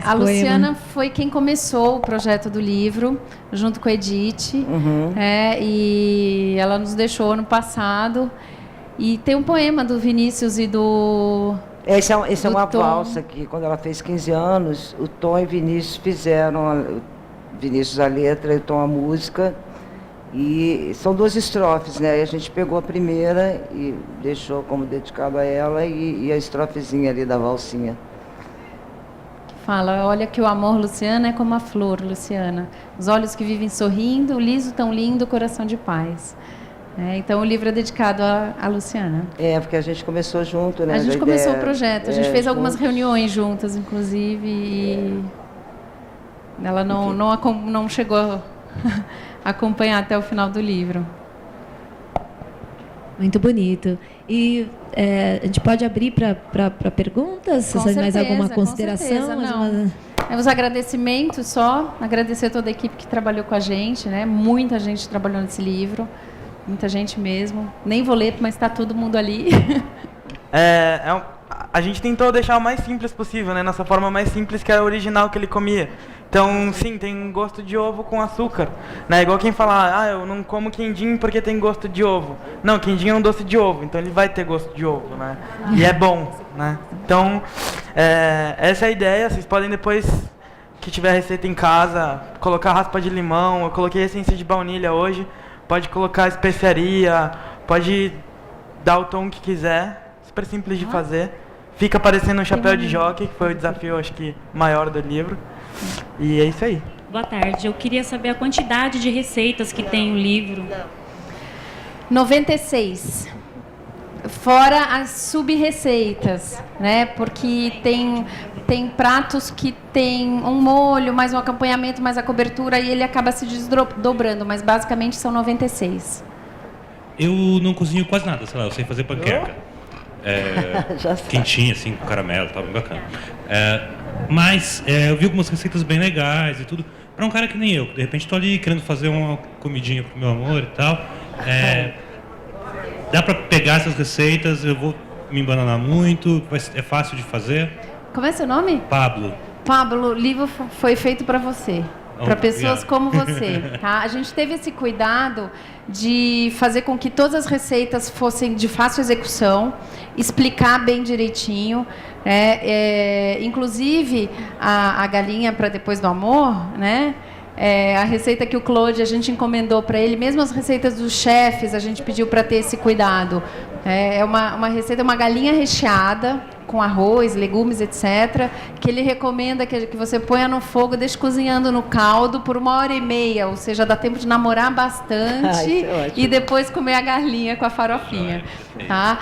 A Luciana foi quem começou o projeto do livro, junto com a Edith. E ela nos deixou ano passado. E tem um poema do Vinícius e do... Esse é uma Tom. valsa que, quando ela fez 15 anos, o Tom e Vinícius fizeram, Vinícius a letra e o Tom a música, e são 2 estrofes, né? E a gente pegou a primeira e deixou como dedicado a ela, e a estrofezinha ali da valsinha. Fala, olha que o amor, Luciana, é como a flor, Luciana. Os olhos que vivem sorrindo, o liso tão lindo, coração de paz. Então, o livro é dedicado à Luciana. Porque a gente começou junto, né? A gente começou o projeto, a gente fez algumas reuniões juntas, inclusive, e ela não chegou a acompanhar até o final do livro. Muito bonito. E a gente pode abrir para perguntas? Com certeza, mais alguma consideração? Os agradecimentos só, agradecer a toda a equipe que trabalhou com a gente, né? Muita gente trabalhou nesse livro. Muita gente mesmo. Nem vou ler, mas está todo mundo ali. A gente tentou deixar o mais simples possível, né? Nossa forma mais simples, que era a original que ele comia. Então, sim, tem gosto de ovo com açúcar, né? Igual quem fala, eu não como quindim porque tem gosto de ovo. Não, quindim é um doce de ovo, então ele vai ter gosto de ovo, né? E é bom, né? Então, essa é a ideia. Vocês podem depois, que tiver receita em casa, colocar raspa de limão. Eu coloquei essência de baunilha hoje. Pode colocar especiaria, pode dar o tom que quiser. Super simples de fazer. Fica parecendo um chapéu de jockey, que foi o desafio, acho que, maior do livro. E é isso aí. Boa tarde. Eu queria saber a quantidade de receitas que tem o livro. 96. Fora as sub-receitas, né? Porque tem pratos que tem um molho, mais um acompanhamento, mais a cobertura, e ele acaba se desdobrando, mas basicamente são 96. Eu não cozinho quase nada, sei lá, eu sei fazer panqueca. Quentinha, assim, com caramelo, tá bem bacana. Mas eu vi algumas receitas bem legais e tudo. Para um cara que nem eu, de repente estou ali querendo fazer uma comidinha pro meu amor e tal. Dá para pegar essas receitas, eu vou me embananar muito, é fácil de fazer. Como é seu nome? Pablo. Pablo, o livro foi feito para você. Para pessoas como você, tá? A gente teve esse cuidado de fazer com que todas as receitas fossem de fácil execução, explicar bem direitinho, né? Inclusive a galinha para depois do amor, né? A receita que o Claude, a gente encomendou para ele, mesmo as receitas dos chefes, a gente pediu para ter esse cuidado. É uma receita, uma galinha recheada, com arroz, legumes, etc., que ele recomenda que você ponha no fogo, deixe cozinhando no caldo por 1h30, ou seja, dá tempo de namorar bastante e depois comer a galinha com a farofinha. Tá?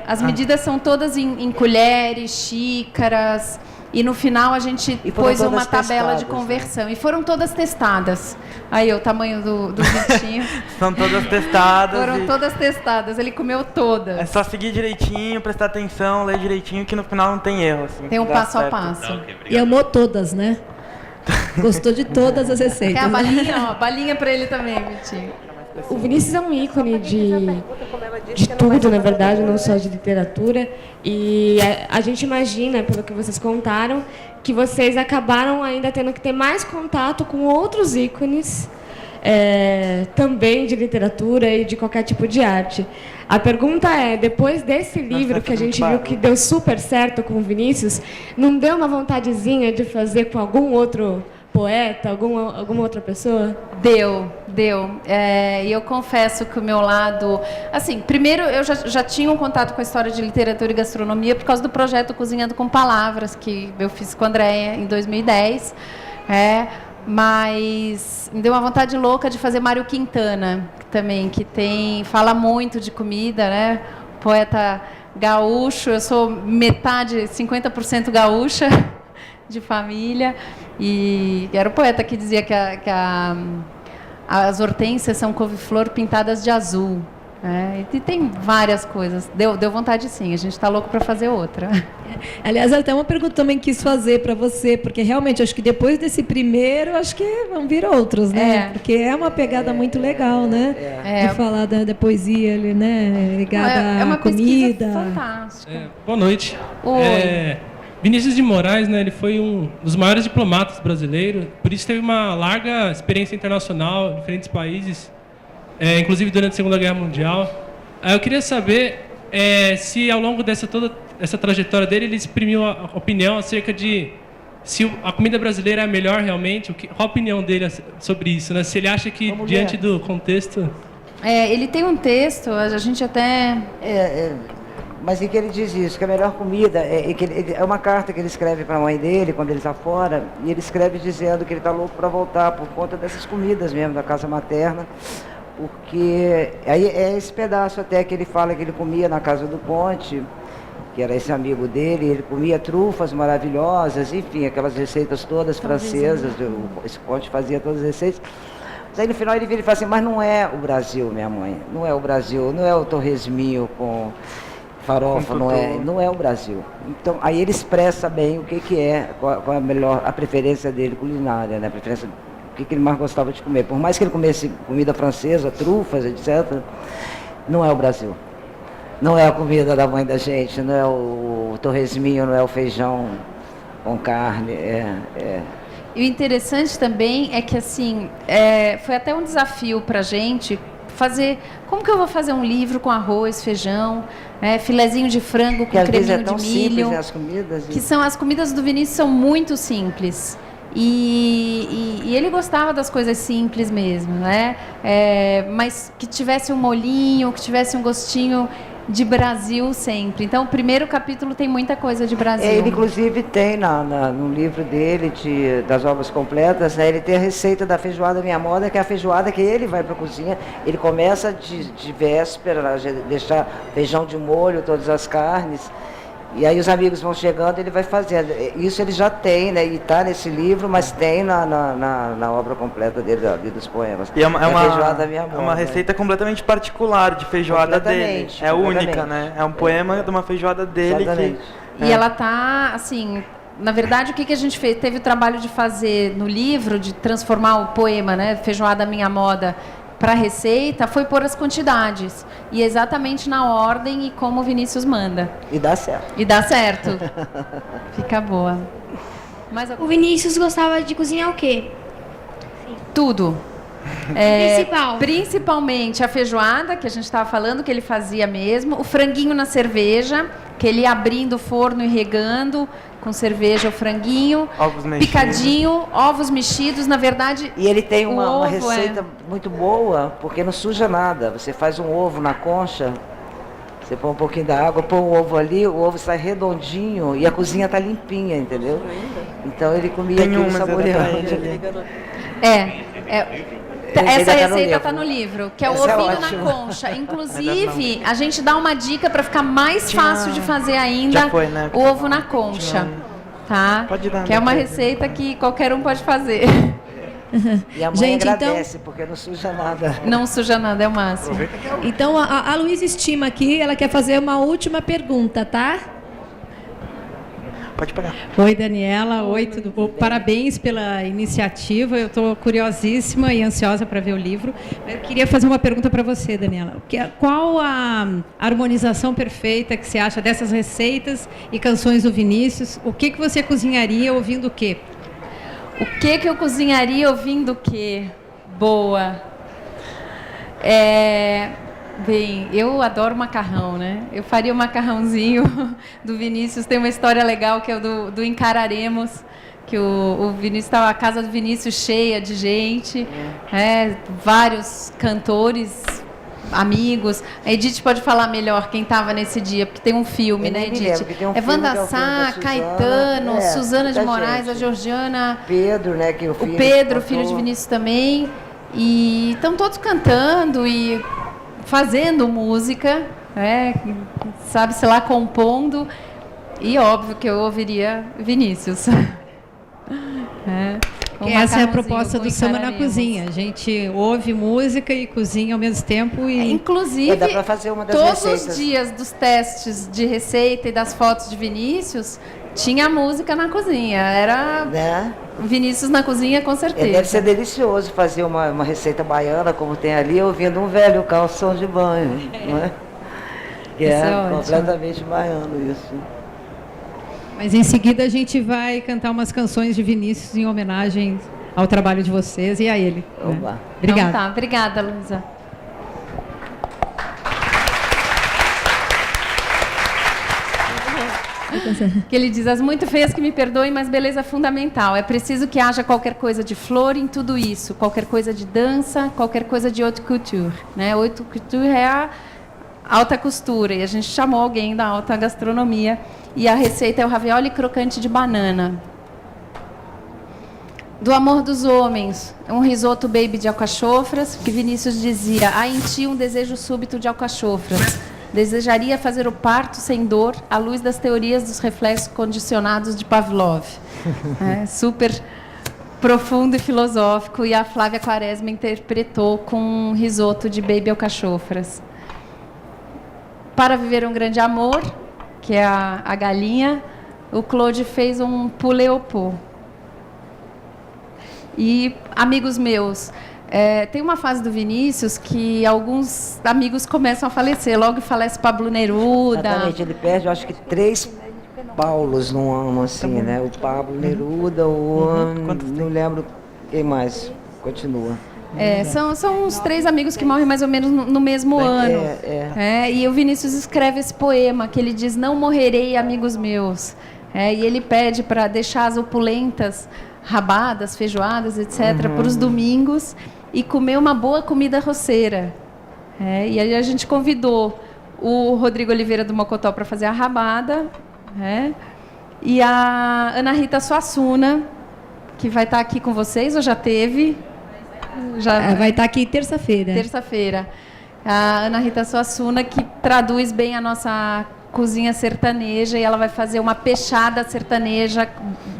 As medidas são todas em colheres, xícaras, e no final a gente pôs uma tabela de conversão. Né? E foram todas testadas. Aí, o tamanho do Vitinho. São todas testadas. Foram todas testadas. Ele comeu todas. É só seguir direitinho, prestar atenção, ler direitinho, que no final não tem erro. Assim, tem um passo a passo. E amou todas, né? Gostou de todas as receitas. Quer a balinha? Ó, balinha pra ele também, Vitinho. O Vinícius é um ícone de tudo, na verdade, não só de literatura. E a gente imagina, pelo que vocês contaram, que vocês acabaram ainda tendo que ter mais contato com outros ícones também de literatura e de qualquer tipo de arte. A pergunta é, depois desse livro que a gente viu que deu super certo com o Vinícius, não deu uma vontadezinha de fazer com algum outro poeta, alguma outra pessoa? Deu. E eu confesso que o meu lado... Assim, primeiro, eu já tinha um contato com a história de literatura e gastronomia por causa do projeto Cozinhando com Palavras, que eu fiz com a Andréia em 2010. Mas me deu uma vontade louca de fazer Mário Quintana, também, que fala muito de comida, né? Poeta gaúcho, eu sou metade, 50% gaúcha, de família, e era o poeta que dizia que as hortênsias são couve-flor pintadas de azul. E tem várias coisas. Deu vontade, sim. A gente está louco para fazer outra. Aliás, até uma pergunta também quis fazer para você, porque realmente acho que depois desse primeiro, acho que vão vir outros, né? Porque é uma pegada muito legal, né? De falar da poesia ali, né? Ligada à comida. Fantástica. Boa noite. Oi. Vinícius de Moraes, né, ele foi um dos maiores diplomatas brasileiros, por isso teve uma larga experiência internacional em diferentes países, inclusive durante a Segunda Guerra Mundial. Eu queria saber se ao longo dessa toda essa trajetória dele, ele exprimiu a opinião acerca de se a comida brasileira é a melhor realmente, qual a opinião dele sobre isso, né? Se ele acha que, diante do contexto... ele tem um texto, a gente até... Mas em que ele diz isso, que a melhor comida é uma carta que ele escreve para a mãe dele quando ele está fora, e ele escreve dizendo que ele está louco para voltar por conta dessas comidas mesmo da casa materna, porque aí é esse pedaço até que ele fala que ele comia na casa do Ponte, que era esse amigo dele, ele comia trufas maravilhosas, enfim, aquelas receitas todas francesas, esse Ponte fazia todas as receitas. Mas aí no final ele vira e fala assim, mas não é o Brasil, minha mãe, não é o Brasil, não é o torresminho com farofa, não é o Brasil. Então, aí ele expressa bem o que é, qual a preferência dele culinária, né? A preferência, o que ele mais gostava de comer. Por mais que ele comesse comida francesa, trufas, etc., não é o Brasil. Não é a comida da mãe da gente, não é o torresminho, não é o feijão com carne. E o interessante também é que, assim, foi até um desafio para a gente fazer... Como que eu vou fazer um livro com arroz, feijão, filezinho de frango com creminho de milho? Simples, as comidas, que são as comidas do Vinícius são muito simples. E ele gostava das coisas simples mesmo, né? Mas que tivesse um molhinho, que tivesse um gostinho de Brasil sempre. Então, o primeiro capítulo tem muita coisa de Brasil. Ele, inclusive, tem no livro dele, das obras completas, né, ele tem a receita da feijoada Minha Moda, que é a feijoada que ele vai para a cozinha. Ele começa de véspera, deixar feijão de molho, todas as carnes. E aí os amigos vão chegando, ele vai fazendo. Isso ele já tem, né? E está nesse livro, mas tem na obra completa dele, dos poemas. E é uma receita completamente particular de feijoada dele. É única, né? É um poema de uma feijoada dele. E ela tá, assim... Na verdade, o que a gente fez? Teve o trabalho de fazer no livro, de transformar o poema, né? Feijoada Minha Moda, para a receita, foi pôr as quantidades. E exatamente na ordem e como o Vinícius manda. E dá certo. Fica boa. O Vinícius gostava de cozinhar o quê? Tudo. Principalmente a feijoada, que a gente estava falando, que ele fazia mesmo. O franguinho na cerveja, que ele ia abrindo o forno e regando com cerveja o franguinho. Ovos picadinho, ovos mexidos, na verdade. E ele tem uma receita muito boa, porque não suja nada. Você faz um ovo na concha, você põe um pouquinho da água, põe o ovo ali, o ovo sai redondinho e a cozinha tá limpinha, entendeu? Então ele comia aquilo saboreando. Essa receita está no livro, que é o ovinho na concha. Inclusive, a gente dá uma dica para ficar mais fácil de fazer ainda, o ovo na concha. Tá? Que é uma receita que qualquer um pode fazer. E a mãe agradece, porque não suja nada. Não suja nada, é o máximo. Então, a Luísa Estima aqui, ela quer fazer uma última pergunta, tá? Pode pegar. Oi, Daniela. Oi, tudo bom? Parabéns pela iniciativa. Eu estou curiosíssima e ansiosa para ver o livro. Eu queria fazer uma pergunta para você, Daniela. Qual a harmonização perfeita que você acha dessas receitas e canções do Vinícius? O que você cozinharia ouvindo o quê? O que eu cozinharia ouvindo o quê? Boa. Bem, eu adoro macarrão, né? Eu faria o macarrãozinho do Vinícius. Tem uma história legal que é o do Encararemos, que o Vinícius estava a casa do Vinícius cheia de gente, vários cantores, amigos. A Edith pode falar melhor quem estava nesse dia, porque tem um filme, né, Edith? Wanda Sá, Caetano, Suzana de Moraes, a Georgiana, Pedro, né, que o Pedro, filho de Vinícius também. E estão todos cantando e fazendo música, sabe-se lá, compondo, e óbvio que eu ouviria Vinícius. Essa é a proposta do Samba na Cozinha. A gente ouve música e cozinha ao mesmo tempo. Inclusive, dá pra fazer uma das todos receitas. os dias dos testes de receita e das fotos de Vinícius, tinha música na cozinha. Era Vinícius na cozinha, com certeza. Deve ser delicioso fazer uma receita baiana, como tem ali, ouvindo um velho calção de banho, não é? Que é completamente baiano isso. Mas em seguida a gente vai cantar umas canções de Vinícius em homenagem ao trabalho de vocês e a ele. Né? Obrigada. Então tá, obrigada, Luísa. Que ele diz: as muito feias que me perdoem, mas beleza fundamental. É preciso que haja qualquer coisa de flor em tudo isso, qualquer coisa de dança, qualquer coisa de haute couture. Né? Haute couture é a alta costura, e a gente chamou alguém da alta gastronomia, e a receita é o ravioli crocante de banana. Do amor dos homens, um risoto baby de alcachofras, que Vinícius dizia: há em ti um desejo súbito de alcachofras. Desejaria fazer o parto sem dor, à luz das teorias dos reflexos condicionados de Pavlov. Super profundo e filosófico, e a Flávia Quaresma interpretou com um risoto de baby alcachofras. Para viver um grande amor, que é a galinha, o Claude fez um poulet au pot. E, amigos meus, tem uma fase do Vinícius que alguns amigos começam a falecer. Logo falece Pablo Neruda. Exatamente, ele perde, eu acho que 3 Paulos num ano, assim, né? O Pablo Neruda, não lembro quem mais. Continua. São uns 3 amigos que morrem mais ou menos no mesmo ano. E o Vinícius escreve esse poema, que ele diz: não morrerei, amigos meus. E ele pede para deixar as opulentas rabadas, feijoadas, etc., para os domingos e comer uma boa comida roceira. E aí a gente convidou o Rodrigo Oliveira do Mocotó para fazer a rabada, e a Ana Rita Suassuna, que vai estar aqui com vocês, ou já teve? Vai estar aqui terça-feira. Terça-feira. A Ana Rita Suassuna, que traduz bem a nossa cozinha sertaneja, e ela vai fazer uma peixada sertaneja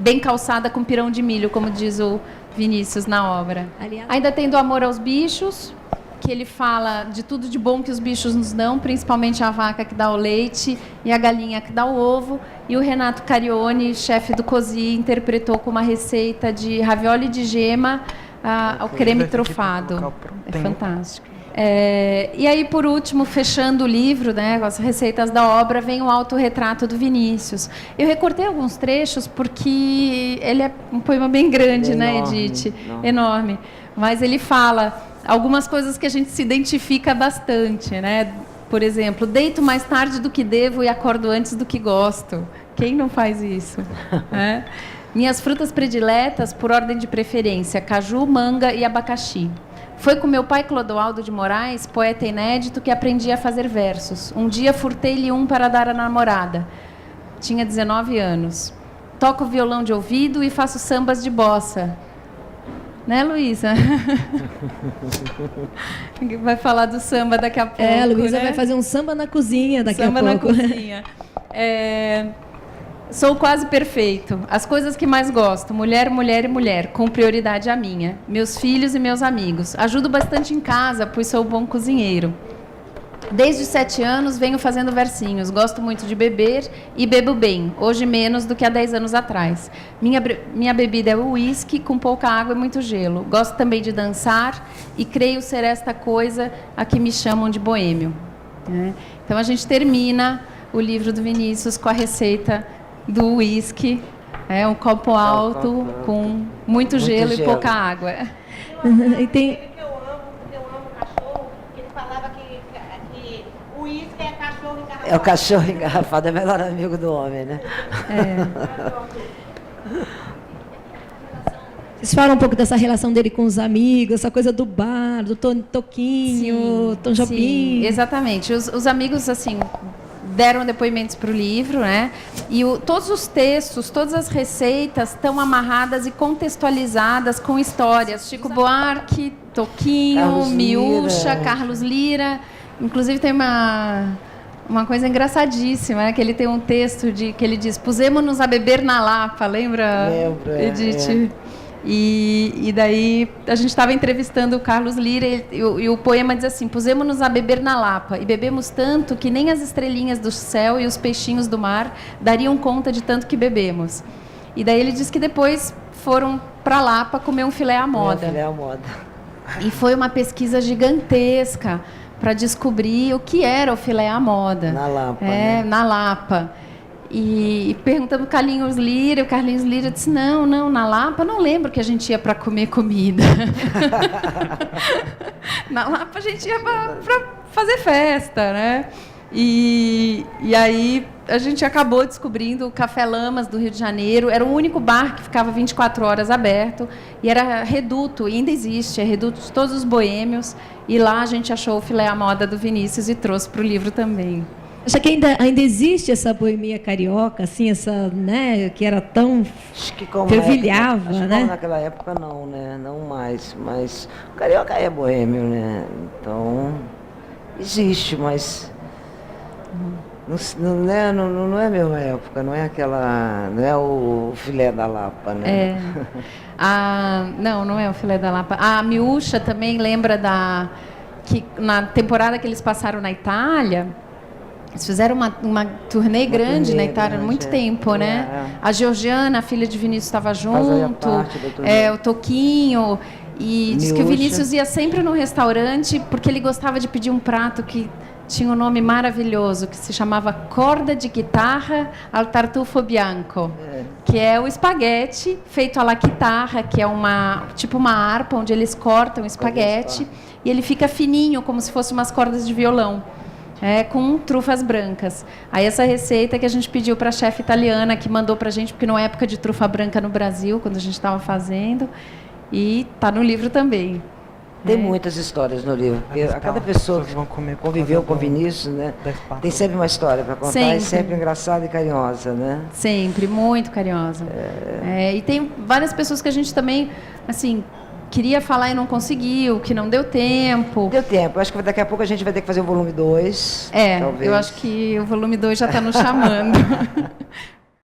bem calçada com pirão de milho, como diz o Vinícius na obra. Ainda tem Do Amor aos Bichos, que ele fala de tudo de bom que os bichos nos dão, principalmente a vaca que dá o leite e a galinha que dá o ovo. E o Renato Carione, chefe do Cozi, interpretou com uma receita de ravioli de gema ao creme trufado. É fantástico. E aí, por último, fechando o livro, né, com as receitas da obra, vem o autorretrato do Vinícius. Eu recortei alguns trechos porque ele é um poema bem grande, né, Edith? Enorme. Mas ele fala algumas coisas que a gente se identifica bastante, né? Por exemplo, deito mais tarde do que devo e acordo antes do que gosto. Quem não faz isso? Minhas frutas prediletas, por ordem de preferência: caju, manga e abacaxi. Foi com meu pai Clodoaldo de Moraes, poeta inédito, que aprendi a fazer versos. Um dia furtei-lhe um para dar à namorada. Tinha 19 anos. Toco violão de ouvido e faço sambas de bossa. Né, Luísa? Vai falar do samba daqui a pouco. Luísa vai fazer um samba na cozinha daqui a pouco. Samba na cozinha. Sou quase perfeito. As coisas que mais gosto: mulher, mulher e mulher, com prioridade a minha. Meus filhos e meus amigos. Ajudo bastante em casa, pois sou bom cozinheiro. Desde os 7 anos venho fazendo versinhos. Gosto muito de beber e bebo bem. Hoje menos do que há 10 anos atrás. Minha bebida é o uísque, com pouca água e muito gelo. Gosto também de dançar e creio ser esta coisa a que me chamam de boêmio. Então a gente termina o livro do Vinícius com a receita do uísque, um copo alto com muito gelo e pouca água. E tem... Eu amo cachorro, ele falava que o uísque é cachorro engarrafado. O cachorro engarrafado é o melhor amigo do homem, né? Vocês falam um pouco dessa relação dele com os amigos, essa coisa do bar, do Toquinho, Tom Jobim. Sim, exatamente. Os amigos, assim, deram depoimentos para o livro, né? E todos os textos, todas as receitas estão amarradas e contextualizadas com histórias. Chico Buarque, Toquinho, Miúcha, Carlos Lira. Inclusive tem uma coisa engraçadíssima, né? Que ele tem um texto que ele diz: pusemos-nos a beber na Lapa, lembra? Lembro, Edith? E daí a gente estava entrevistando o Carlos Lira e o poema diz assim: pusemos-nos a beber na Lapa e bebemos tanto que nem as estrelinhas do céu e os peixinhos do mar dariam conta de tanto que bebemos. E daí ele diz que depois foram para Lapa comer um filé à moda. Filé à moda. E foi uma pesquisa gigantesca para descobrir o que era o filé à moda. Na Lapa. Na Lapa. E perguntamos para o Carlinhos Lira, o Carlinhos Lira disse, não, na Lapa não lembro que a gente ia para comer comida. Na Lapa a gente ia para fazer festa, né? E aí a gente acabou descobrindo o Café Lamas do Rio de Janeiro. Era o único bar que ficava 24 horas aberto e era reduto, ainda existe, é reduto de todos os boêmios. E lá a gente achou o filé à moda do Vinícius e trouxe para o livro também. Acha que ainda existe essa boemia carioca, assim, essa, né, que era tão fervilhava, né? Como naquela época não, né? Não mais, mas o carioca é boêmio, né? Então existe, mas não é a mesma época, não é aquela, não é o filé da Lapa, né? Não é o filé da Lapa. A Miúcha também lembra que na temporada que eles passaram na Itália. Eles fizeram uma turnê grande na Itália há muito tempo, né? A Georgiana, a filha de Vinícius, estava junto, o Toquinho. E diz que o Vinícius ia sempre no restaurante porque ele gostava de pedir um prato que tinha um nome maravilhoso, que se chamava corda de guitarra al tartufo bianco, que é o espaguete feito à la guitarra, que é uma harpa onde eles cortam o espaguete e ele fica fininho, como se fosse umas cordas de violão. Com trufas brancas. Aí essa receita que a gente pediu para a chefe italiana, que mandou para a gente, porque não é época de trufa branca no Brasil, quando a gente estava fazendo, e está no livro também. Tem muitas histórias no livro. A cada pessoa que conviveu com o Vinícius, né, tem sempre uma história para contar, e sempre engraçada e carinhosa, né? Sempre, muito carinhosa. E tem várias pessoas que a gente também, assim, queria falar e não conseguiu, que não deu tempo. Deu tempo. Eu acho que daqui a pouco a gente vai ter que fazer o volume 2. Talvez. Eu acho que o volume 2 já está nos chamando.